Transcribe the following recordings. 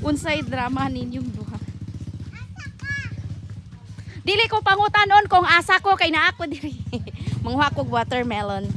Unsay drama ninyong duha. Dili ko pangutanon kung asa ko kay naa ko diri. Manguha kog watermelon.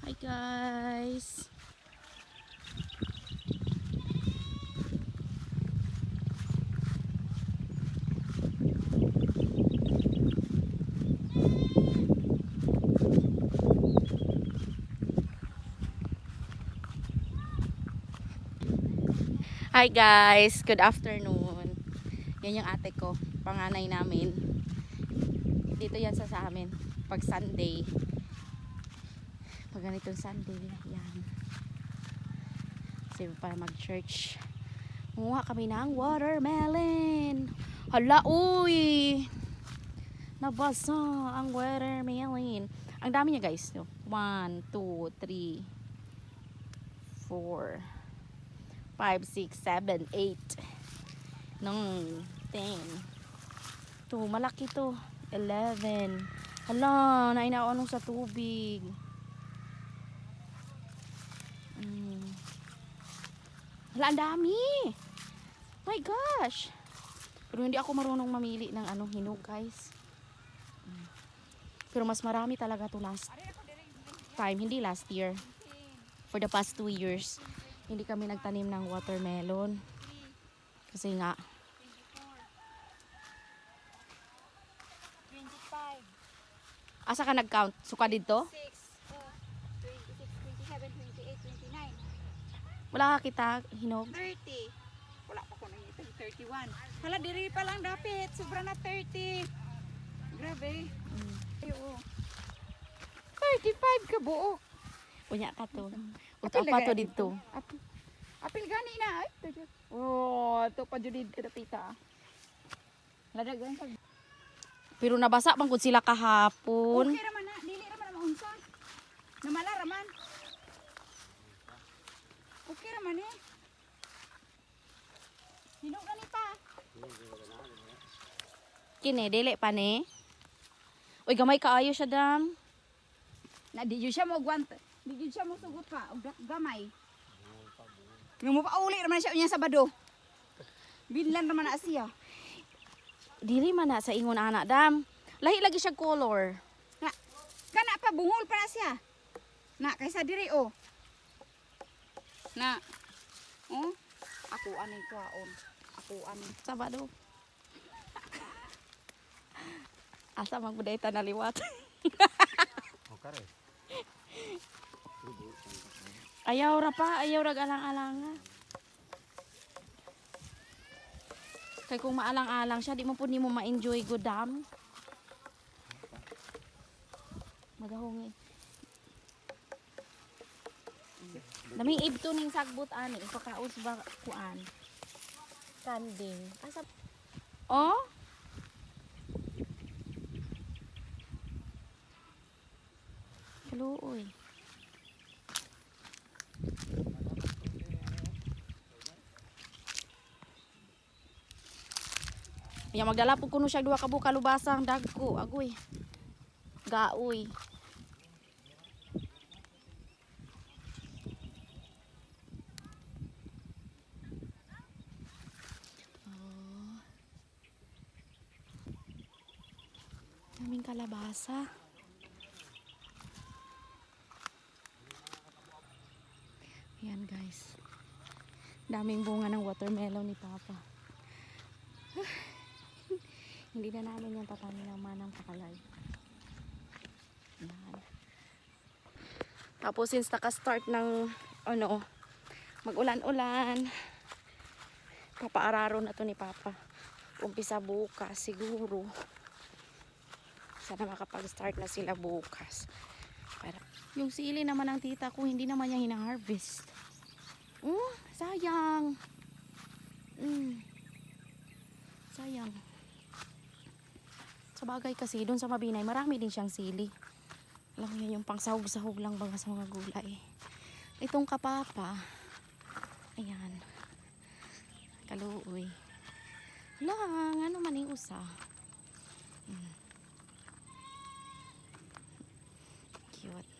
Hi guys. Hi guys, good afternoon. Yan yung ate ko, panganay namin. Dito yan sa amin pag Sunday. Pag ganitong Sunday, yan. Kasi para mag-church. Kumuha kami ng watermelon. Hala, uy! Nabasa ang watermelon. Ang dami niya guys. 1, 2, 3, 4, 5, 6, 7, 8, 9, 10. To, malaki to. 11. Hala, nainaon sa tubig. Hala, ang dami. My gosh. Pero hindi ako marunong mamili ng hinog, guys. Pero mas marami talaga to last time, hindi last year. For the past 2 years, hindi kami nagtanim ng watermelon. Kasi nga, 25. asa ka nag-count? Suka dito? 26, 27, 28, 29. Wala ka kita hinog? 30. Wala pa ko nang 31. Hala, diri pa lang dapit. Sobra na 30. Grabe. Ayo. 35 ka buo. Unya ka to. Apil Uta pa to lagay dito. Apil gani na. Ay, oh, to pa jud dito tita. Ladagan sa. Pero nabasa bang kung sila kahapon? Okay raman na, dili raman na maunsa. Namala raman. Okay raman eh. Hinog gani pa. Kini, dili pa ni. Uy, gamay kaayo siya, dam. Na di jud siya mo gwant. Di jud siya mo sugot pa, og gamay. Nga mo pa uli raman siya unya Sabado. Binlan raman na siya. Dili man na sa ingon anak, dam. Lahi lagi siya color. Na, kana pa bungol pa na siya. Na kaysa diri oh. Na. Oh, ako aning kwaon. Ako aning Sabado. Asa man buday ta naliwat. Ayaw ra pa, ayaw ra alang-alanga. Kay kung maalang-alang siya, di mo po ni mo ma-enjoy good dam. Magahong eh. Daming ibto ning sagbot ani, ipakaos ba kuan. Kanding. Asa oh? Kaluoy. Ya magdala po kuno siya 2 ka buka lubasang dagko, agoy. Gaoy. Oh. Daming kalabasa. Ayan guys. Daming bunga ng watermelon ni Papa. Hindi na namin yung tatanim ng manang pakalay. Ayan. Tapos since naka-start ng mag-ulan-ulan, papaararo na to ni Papa. Umpisa bukas siguro. Sana makapag-start na sila bukas. Para yung sili naman ng tita ko, hindi naman niya hina-harvest. Sayang. Sayang. Sa bagay kasi, doon sa Mabinay, marami din siyang sili. Alam mo yun, yung pang sahog-sahog lang baga sa mga gulay. Itong kapapa, ayan, kaluoy. Lang, ano man yung usa. Cute.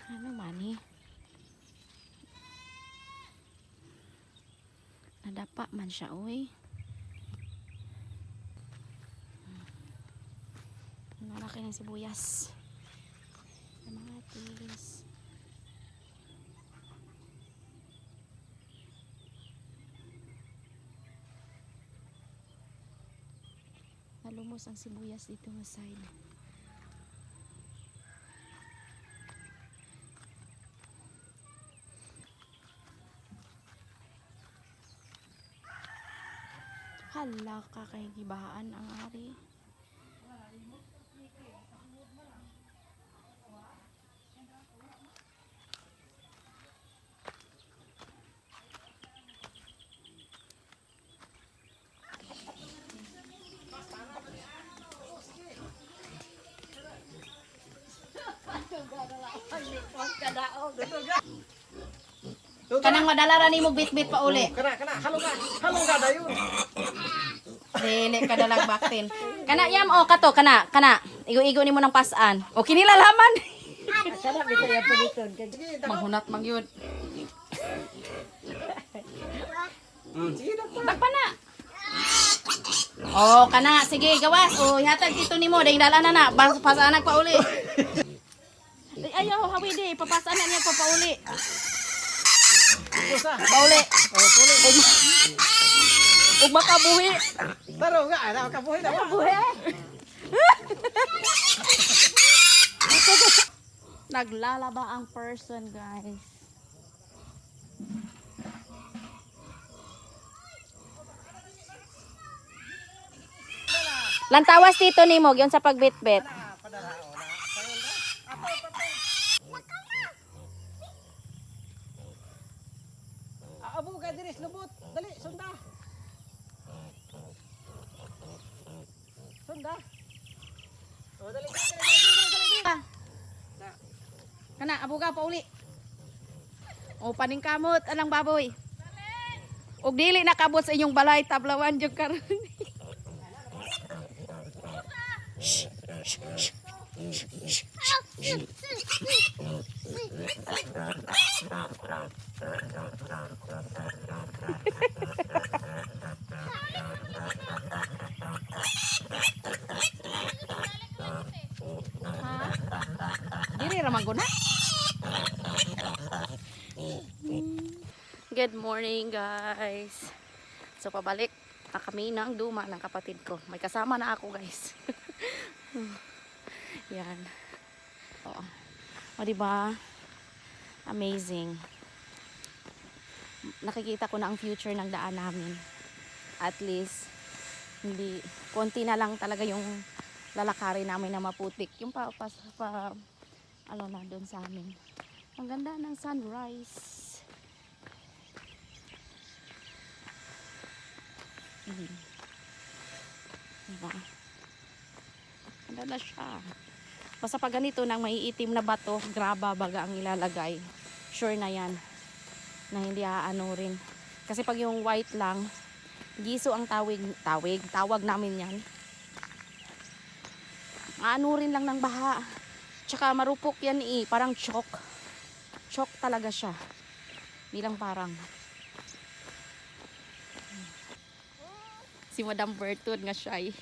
Ano man eh? Nadapa man siya, uy. Malaki ng sibuyas. Kamatis. Nalumos ang sibuyas dito sa side. Hala ka kay gibaan ang ari. Kanang madala ra nimo bit-bit pa uli. Kana, halong ka dayon. Dili ka dalag baktin. Kana yam o kato kana. Igo-igo nimo ng pasan. O kinilalaman. Sana bito ya puliton. Manghunat man yun. Sige na pa. Dagpa na. Oh, kana sige gawas. O ihatag dito nimo ding dala na. Pasanag pa uli. Ayaw hawi di papasaan na niya pa uli. Pauli. Oh, puli. Ug makabuhi. Taro nga, ana kabuhi na. Buhi. Naglalaba ang person, guys. Lantawas dito nimo yon sa pagbitbit. Abo ka diris lubot. Dali, sunda. Sunda. Oh, dali. Kana abuga pa uli. O paning kamot anang baboy. Og dili nakabot sa inyong balay tablawan jud karon. Dili ra maguna. Good morning, guys. So pabalik na kami ng duma ng kapatid ko. May kasama na ako, guys. Yan. Oo. O diba? Amazing. Nakikita ko na ang future ng daan namin. At least hindi konti na lang talaga yung lalakarin namin na maputik. Yung ano na doon sa amin. Ang ganda ng sunrise. Diba? Ganda na siya. Basta pag ganito nang maiitim na bato, graba baga ang ilalagay. Sure na yan. Na hindi aano rin. Kasi pag yung white lang, giso ang tawag namin yan. Ano rin lang ng baha. Tsaka marupok yan parang chalk. Chalk talaga siya. Bilang parang. Si Madam Bertud nga siya eh.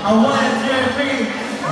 A 1, 2, 3.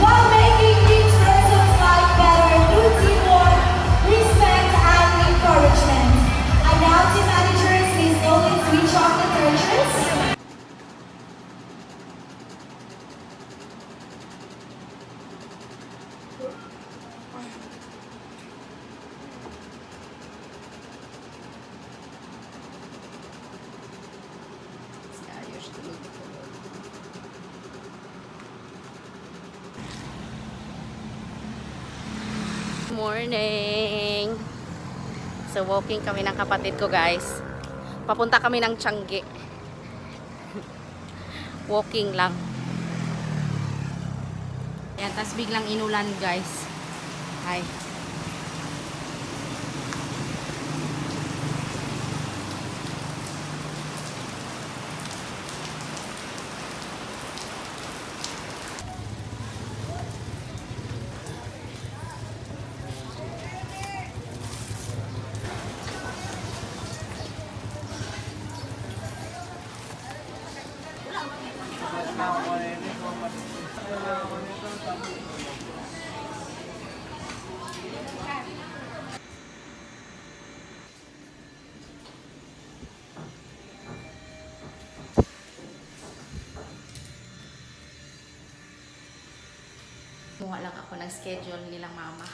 While making each person's life better through teamwork, respect, and encouragement. And now, team managers, please slowly switch off the curtains. Morning! So, walking kami ng kapatid ko, guys. Papunta kami ng Tiangge. Walking lang. Yan, tas biglang inulan, guys. Hi. Kumuha lang ako ng schedule nilang mama.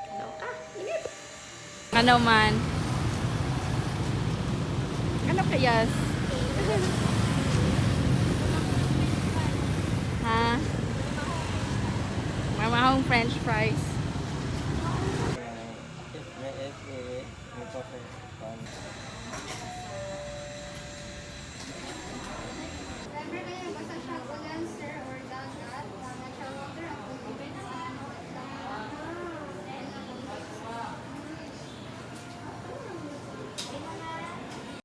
Ano ka? Init! Ano man? Ano kayas? Ha? Mamahong french fries. May egg, may coffee.